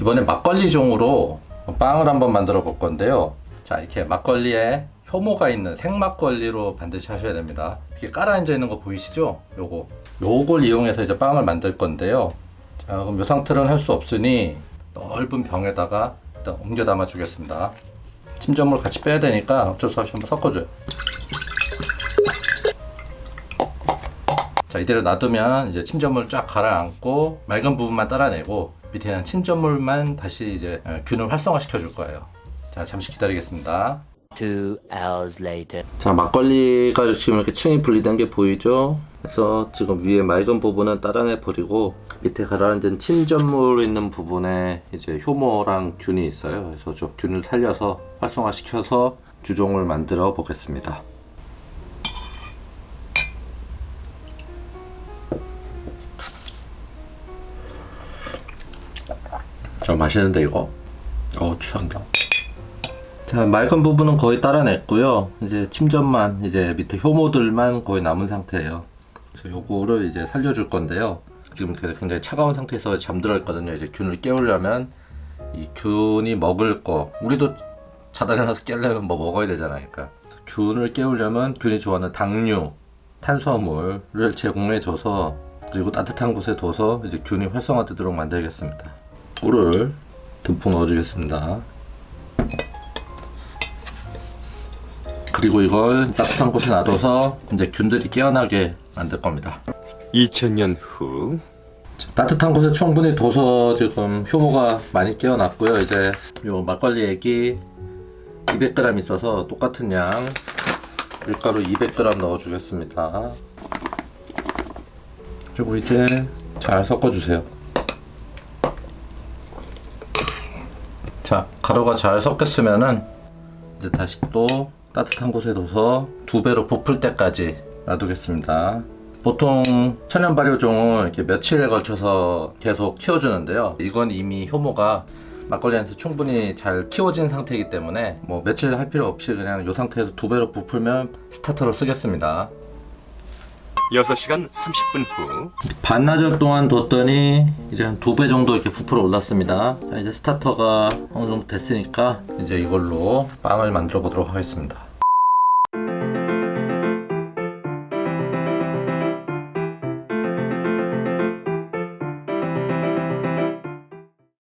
이번에 막걸리종으로 빵을 한번 만들어 볼 건데요. 자, 이렇게 막걸리에 효모가 있는 생막걸리로 반드시 하셔야 됩니다. 이렇게 깔아앉아 있는 거 보이시죠? 요걸 이용해서 이제 빵을 만들 건데요. 자, 그럼 요 상태로는 할 수 없으니 넓은 병에다가 일단 옮겨 담아 주겠습니다. 침전물 같이 빼야 되니까 어쩔 수 없이 한번 섞어줘요. 자, 이대로 놔두면 이제 침전물 쫙 가라앉고 맑은 부분만 따라내고 밑에는 침전물만 다시 이제 균을 활성화시켜 줄 거예요. 자, 잠시 기다리겠습니다. 2 hours later. 자, 막걸리가 지금 이렇게 층이 분리된 게 보이죠? 그래서 지금 위에 맑은 부분은 따라내 버리고 밑에 가라앉은 침전물 있는 부분에 이제 효모랑 균이 있어요. 그래서 저 균을 살려서 활성화시켜서 주종을 만들어 보겠습니다. 맛있는데 이거? 취한다. 자, 맑은 부분은 거의 따라냈고요. 이제 침전만, 이제 밑에 효모들만 거의 남은 상태예요. 그래서 요거를 이제 살려줄 건데요. 지금 굉장히 차가운 상태에서 잠들어 있거든요. 이제 균을 깨우려면 이 균이 먹을 거, 우리도 자다 일어나서 깨려면 뭐 먹어야 되잖아요. 그러니까 균을 깨우려면 균이 좋아하는 당류, 탄수화물을 제공해줘서, 그리고 따뜻한 곳에 둬서 이제 균이 활성화되도록 만들겠습니다. 꿀을 듬뿍 넣어주겠습니다. 그리고 이걸 따뜻한 곳에 놔둬서 이제 균들이 깨어나게 만들 겁니다. 2000년 후 따뜻한 곳에 충분히 둬서 지금 효모가 많이 깨어났고요. 이제 요 막걸리 액이 200g 있어서 똑같은 양 밀가루 200g 넣어주겠습니다. 그리고 이제 잘 섞어주세요. 자, 가루가 잘 섞였으면은 이제 다시 또 따뜻한 곳에 둬서 2배로 부풀 때까지 놔두겠습니다. 보통 천연 발효종을 이렇게 며칠에 걸쳐서 계속 키워주는데요. 이건 이미 효모가 막걸리한테 충분히 잘 키워진 상태이기 때문에 뭐 며칠 할 필요 없이 그냥 이 상태에서 2배로 부풀면 스타터로 쓰겠습니다. 6시간 30분 후 반나절 동안 뒀더니 이제 한 2배 정도 이렇게 부풀어 올랐습니다. 자, 이제 스타터가 어느 정도 됐으니까 이제 이걸로 빵을 만들어 보도록 하겠습니다.